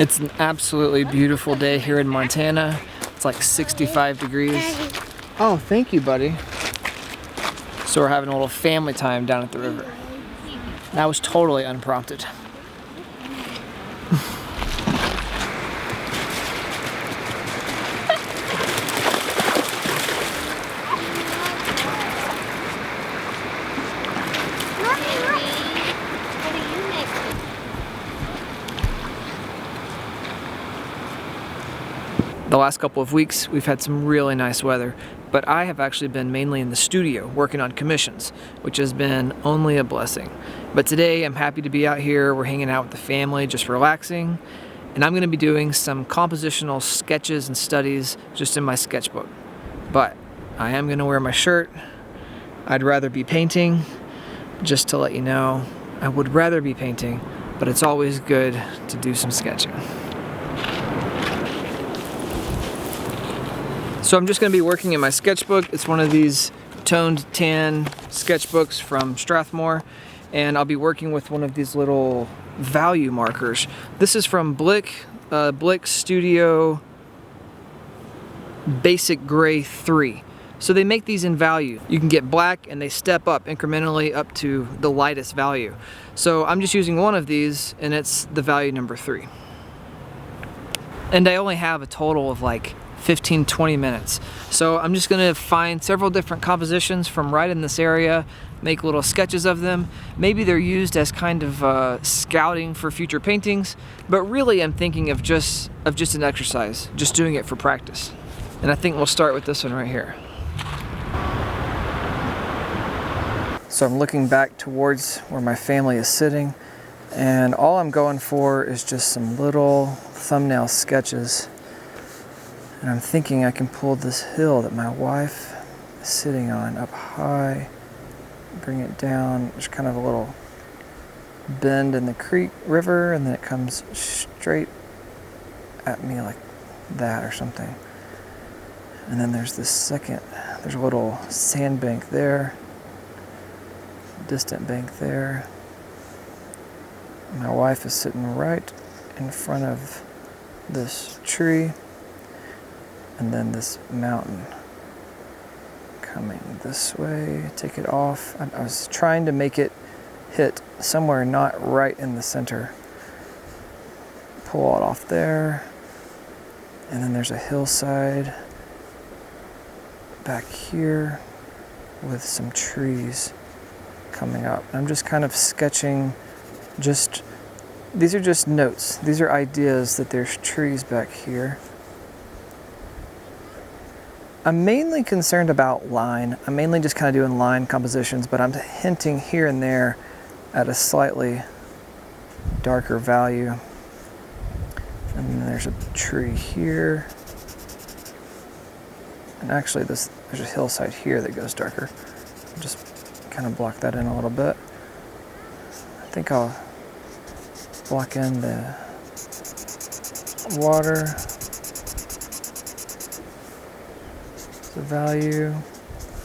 It's an absolutely beautiful day here in Montana. It's like 65 degrees. Oh, thank you, buddy. So we're having a little family time down at the river. That was totally unprompted. The last couple of weeks, we've had some really nice weather, but I have actually been mainly in the studio working on commissions, which has been only a blessing. But today, I'm happy to be out here. We're hanging out with the family, just relaxing, and I'm going to be doing some compositional sketches and studies just in my sketchbook. But I am going to wear my shirt. I'd rather be painting. Just to let you know, I would rather be painting, but it's always good to do some sketching. So I'm just going to be working in my sketchbook. It's one of these toned tan sketchbooks from Strathmore, and I'll be working with one of these little value markers. This is from Blick Studio Basic Gray 3. So they make these in value. You can get black and they step up incrementally up to the lightest value. So I'm just using one of these and it's the value number 3. And I only have a total of like 15-20 minutes. So I'm just gonna find several different compositions from right in this area, make little sketches of them. Maybe they're used as kind of scouting for future paintings, but really I'm thinking of just an exercise, just doing it for practice. And I think we'll start with this one right here. So I'm looking back towards where my family is sitting, and all I'm going for is just some little thumbnail sketches. And I'm thinking I can pull this hill that my wife is sitting on up high, bring it down. There's kind of a little bend in the creek river, and then it comes straight at me like that or something. And then there's there's a little sand bank there, distant bank there. My wife is sitting right in front of this tree. And then this mountain coming this way, take it off. I was trying to make it hit somewhere not right in the center. Pull it off there. And then there's a hillside back here with some trees coming up. I'm just kind of sketching, these are just notes. These are ideas that there's trees back here. I'm mainly concerned about line. I'm mainly just kind of doing line compositions, but I'm hinting here and there at a slightly darker value. And then there's a tree here. And actually there's a hillside here that goes darker. I'll just kind of block that in a little bit. I think I'll block in the water. The value,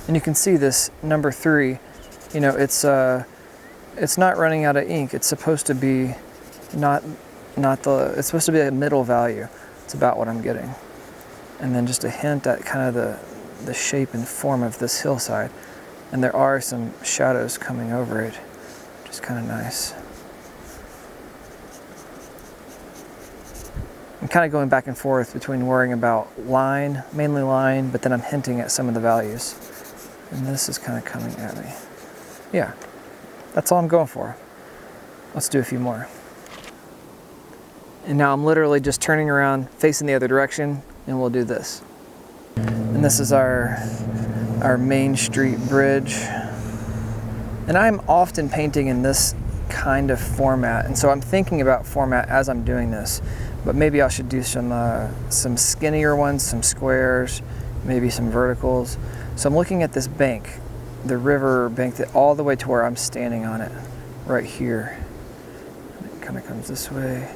and you can see this number 3. You know, it's not running out of ink. It's supposed to be it's supposed to be a middle value. It's about what I'm getting, and then just a hint at kind of the shape and form of this hillside, and there are some shadows coming over it, which is kind of nice. I'm kind of going back and forth between worrying about line, mainly line, but then I'm hinting at some of the values. And this is kind of coming at me. Yeah, that's all I'm going for. Let's do a few more. And now I'm literally just turning around, facing the other direction, and we'll do this. And this is our Main Street bridge. And I'm often painting in this kind of format, and so I'm thinking about format as I'm doing this. But maybe I should do some skinnier ones, some squares, maybe some verticals. So I'm looking at this bank, the river bank, that all the way to where I'm standing on it, right here. And it kind of comes this way.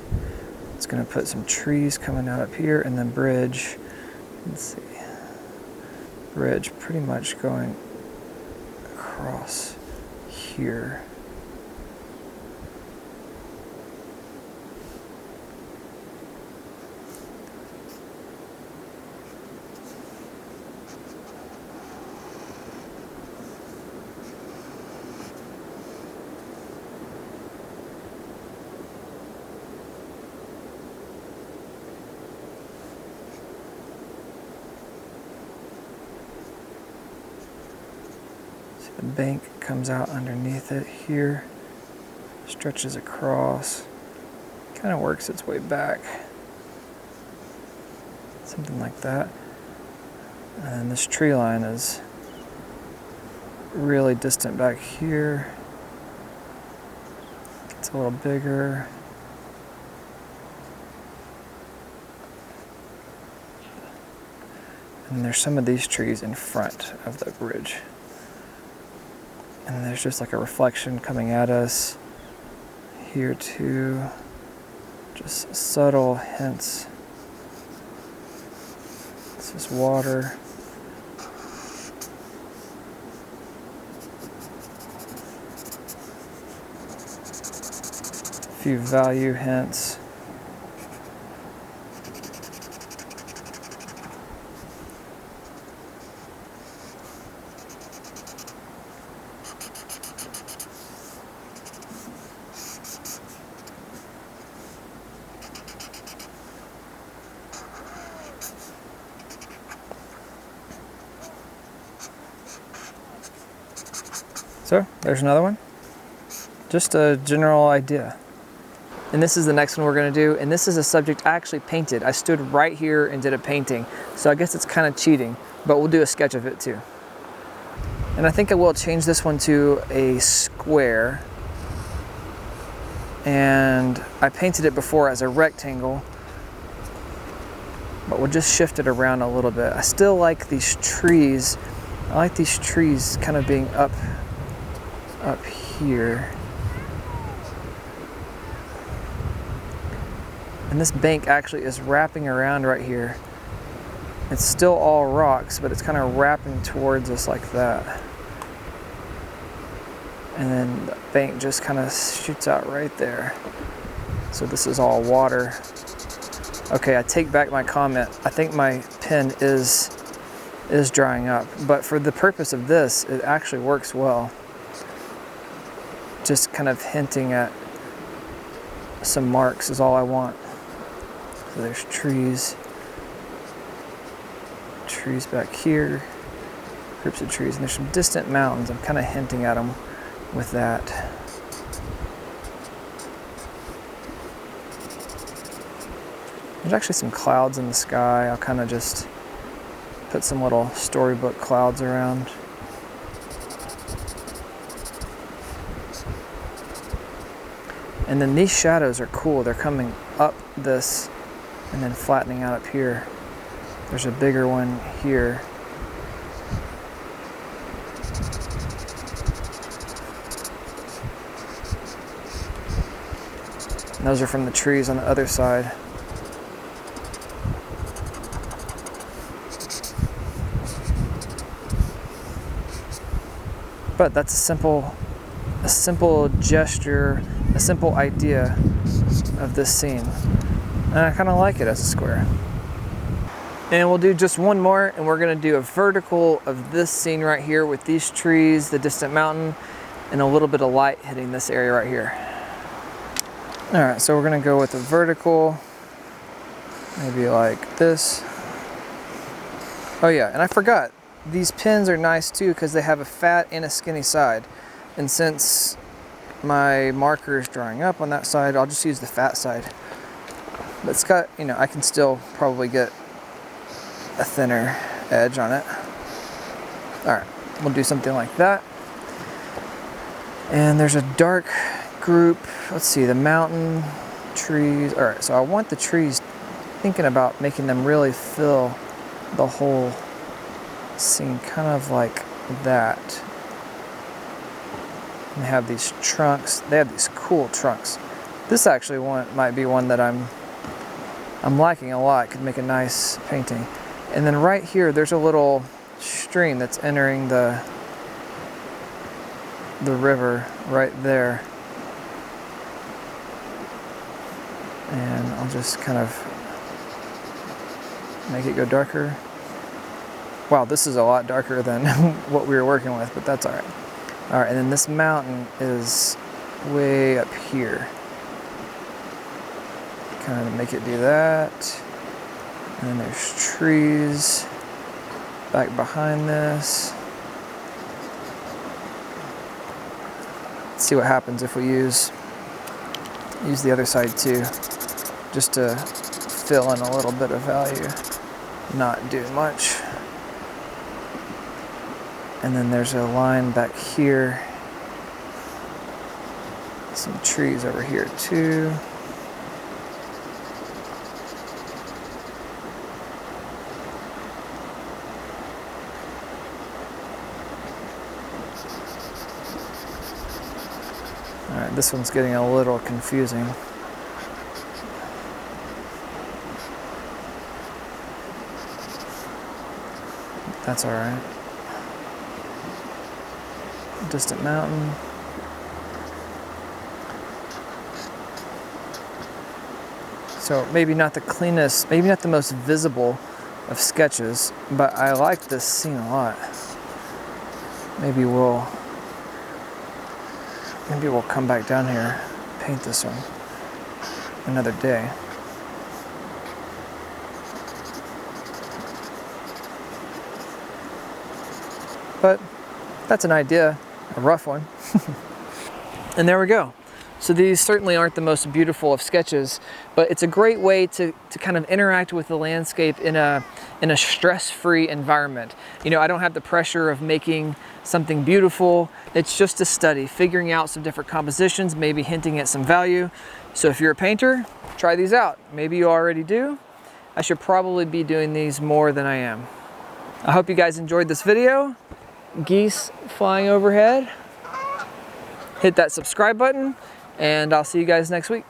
It's going to put some trees coming out up here, and then bridge. Let's see, bridge pretty much going across here. The bank comes out underneath it here, stretches across, kind of works its way back. Something like that. And this tree line is really distant back here. It's a little bigger. And there's some of these trees in front of the bridge. And there's just like a reflection coming at us here too. Just subtle hints. This is water. A few value hints. So there's another one. Just a general idea. And this is the next one we're gonna do. And this is a subject I actually painted. I stood right here and did a painting. So I guess it's kind of cheating, but we'll do a sketch of it too. And I think I will change this one to a square. And I painted it before as a rectangle, but we'll just shift it around a little bit. I still like these trees. I like these trees kind of being up here. And this bank actually is wrapping around right here. It's still all rocks, but it's kind of wrapping towards us like that. And then the bank just kind of shoots out right there. So this is all water. Okay, I take back my comment. I think my pen is drying up, but for the purpose of this, it actually works well. Just kind of hinting at some marks is all I want. So there's trees back here, groups of trees, and there's some distant mountains. I'm kind of hinting at them with that. There's actually some clouds in the sky. I'll kind of just put some little storybook clouds around. And then these shadows are cool. They're coming up this and then flattening out up here. There's a bigger one here. And those are from the trees on the other side. But that's a simple gesture, a simple idea of this scene. And I kind of like it as a square. And we'll do just one more, and we're gonna do a vertical of this scene right here with these trees, the distant mountain, and a little bit of light hitting this area right here. All right, so we're gonna go with a vertical, maybe like this. Oh yeah, and I forgot, these pins are nice too because they have a fat and a skinny side. And since my marker is drying up on that side, I'll just use the fat side. But it's got, you know, I can still probably get a thinner edge on it. All right, we'll do something like that. And there's a dark group. Let's see, the mountain, trees. All right, so I want the trees, thinking about making them really fill the whole scene, kind of like that. And they have these trunks. They have these cool trunks. This actually might be one that I'm liking a lot. Could make a nice painting. And then right here, there's a little stream that's entering the river right there. And I'll just kind of make it go darker. Wow, this is a lot darker than what we were working with, but that's all right. All right, and then this mountain is way up here. Kind of make it do that. And then there's trees back behind this. see what happens if we use the other side too, just to fill in a little bit of value, not do much. And then there's a line back here, some trees over here too. All right, this one's getting a little confusing. That's all right. Distant mountain. So maybe not the cleanest, maybe not the most visible of sketches, but I like this scene a lot. Maybe we'll come back down here, paint this one another day. But that's an idea, a rough one. And there we go. So these certainly aren't the most beautiful of sketches, but it's a great way to kind of interact with the landscape in a stress-free environment. You know, I don't have the pressure of making something beautiful. It's just a study, figuring out some different compositions, maybe hinting at some value. So if you're a painter, try these out. Maybe you already do. I should probably be doing these more than I am. I hope you guys enjoyed this video. Geese flying overhead. Hit that subscribe button, and I'll see you guys next week.